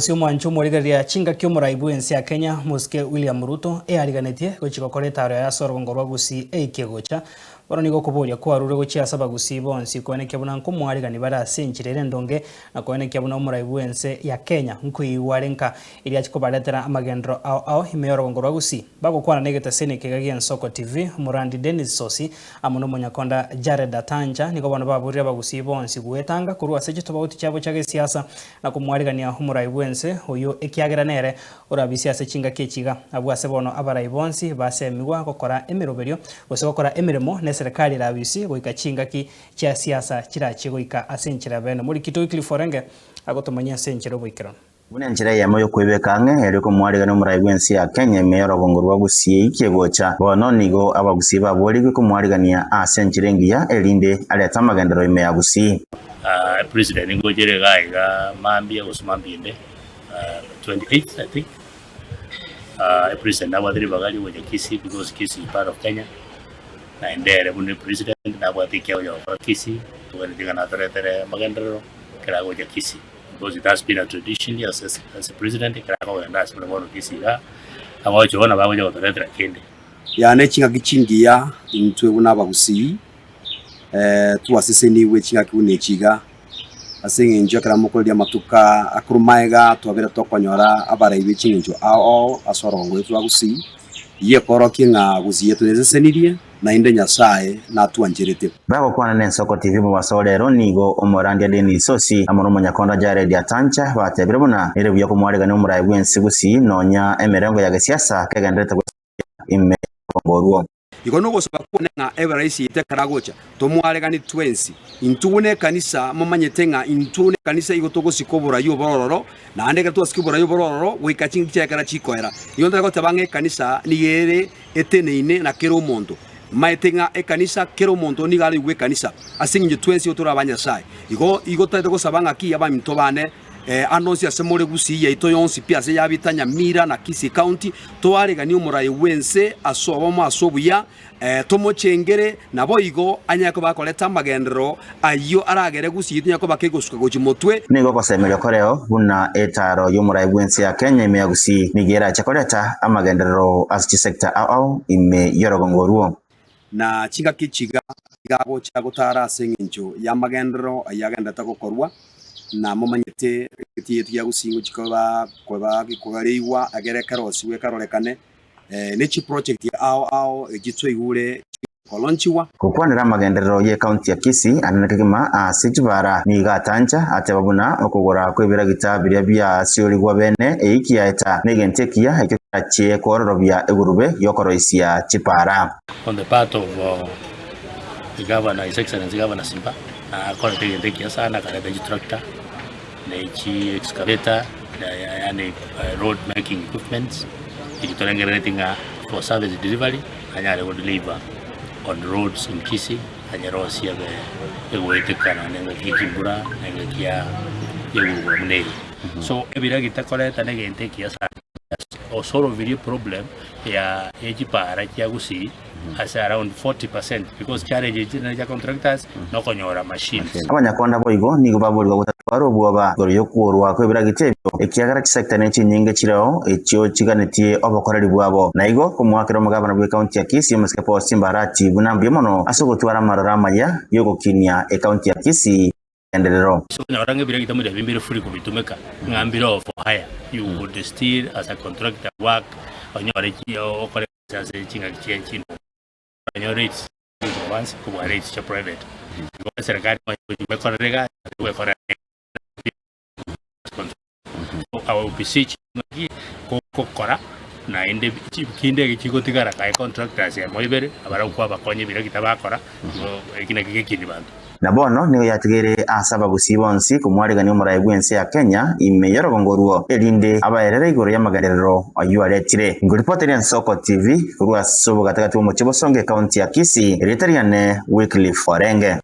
Sio mwancho murigaria chinga kyo muraibu ensi ya Kenya Muske William Ruto ariganetie gochiko koreta aro ya sorongorwa gusi eikegocha baroni gokuboria kwa rure gochia saba gusi bonsi kweneke buna nkumwarigani bara senchirere ndonge na kweneke buna muraibu ensi ya Kenya nkuiwarenka ili achiko baletera amagendro ao imeyorongorwa gusi bago kwana negeta seneke gagia Soko TV Murandi Dennis Sosi amuno munyakonda Jared Atanja niko bana baburia bagusi bonsi guetanga kurwa sejito bauti chabo chage siasa na kumwarigania muraibu ense uyu ekiagera nere urabisi ase chinga kechiga abwase bono abarayibonsi basemigwa gukora emiroberio gose gukora emirimo ne serikali rabisi goika chinga ki cha siasa kirachi goika asenchira bene muri kito Cliforenge agotomanya senchiro boikero Bune njira ya moyo kwebekanga eriko mwariga no muraibu ensi ya Kenya meyoro gongorwa gusiye ikyegocha bono nigo abagusiba boli ko mwarigania asenchirengiya elinde aleta magendero ime ya gusi President ngojere gaiga mambia usumambinde 28th I think president awadiri bagali woje Kisii because Kisii is part of Kenya na endere bune president na wadiki yo Kisii tuwaliga na tere magendero kira woje Kisii because it has been a tradition as a president kira ko ndas bune wono Kisii ga awacho ona bawo jo tere kende ya chinga gichingiya intwe buna bagusiyi tuwasiseni we chinga kiunechiga asinge njo kara mukolia matuka akurumaega twabera tokonyora abaraibe chinjo ao asorongo etu agusi ye koroki nga gusiye tunezesenirie na inde nyasaye na tuanjerete bago kwana ne Soko TV mu basolero nigo Omorandi Dennis Sosi amono munyakonda Jared Atanja batebere buna ere buya kumwarega no muraibu ensi gusi nonya emerengo ya siasa kegendete ime ngorwo ikono gosaba kunenga everisi itekaragocha tomwarega ni 20 intune kanisa momanyetenga intune kanisa igotogosiko yo bororo na andega twasikibura yo bororo wikachingi cyakara chikoera yonda ko tabange kanisa niyere eteneine na kero mondo maetenga kanisa kero mondo ni gari we kanisa asingi 20 otora abanyasai igo tade ko sabanga ki abamintobane anonsi asemole gusi ya ito yonsi pia se yabitanya mira na Kisii County toarega ni umuraye wense asobomo asobuya tomo chengere nabo igo anyako bakoleta magendero ayo aragere gusi yinyako bakegosuka gochimotwe nigo kosemelyo koreo buna etaro y'umuraye wense ya Kenya ime gusi nigera chakoleta amagendero aschi sector ao ime yorogongorwo na chinga kichiga gago chagotara senginjo ya magendero ayagenda takokorwa na momanyete tiye gusingo chikoba gikogareiwa agere karosi we karolekane nechi project ya ao gitwe igure kolonchiwa kukwanira magenderero ye county ya Kisii ananakigima asijibara ni gatanja atebabuna okugora kwebera gitabiria bya siorigwa bene eikia eta negentekia ekachie kororobia egurube yokoroisia chipara on the part of the governor, His Excellency Governor Simba akora tegentekia sana kaleta tractor na excavator and road making equipments ikitolengeretinga for service delivery anyare will deliver on roads in Kisii anyaro sia be ewetekana nenga kikimbura nenga kia yewu mnei so ebira gitakoleta negente kia sa o solo video problem ya ejipara kia Gusii as around 40% because carriage ya contractors no konyora machines abanyakonda boigo nigo baburirwa gutatwara obwoba goro yokurwa kwebira gitebyo ekiagara sector nechi nyinge chirao ekyo chiganetie obakoreri bwabo naigo kumwakira mugabana bwe county ya Kisii Muske Paul Simbarati bunambye mono asogotwara mararama ya yogokinia county ya Kisii endelero so nyarange bira gitamuri bimbire free kubitumeka ngambiro for hire you would still as a contractor work onyore kiyo okore as a chinga kienchino rates once kuwa rates cha private kwa serikali wekorega wekora au PCH kokora na ende kinde gichigotigara kai contractors ya moibere abara kwa bakonye bira kitabakora ekina kigekindi bantu na bono niyo yatigere asaba gusibonsi kumwarigani umurayibu ense ya Kenya ime yorogongorwo elinde abaerere igoro y'amagarero ayuaretire ngo reporter ya Soko TV kurwa sobo gatagati mu Chibosonge county ya Kisii Retariane Weekly Forenge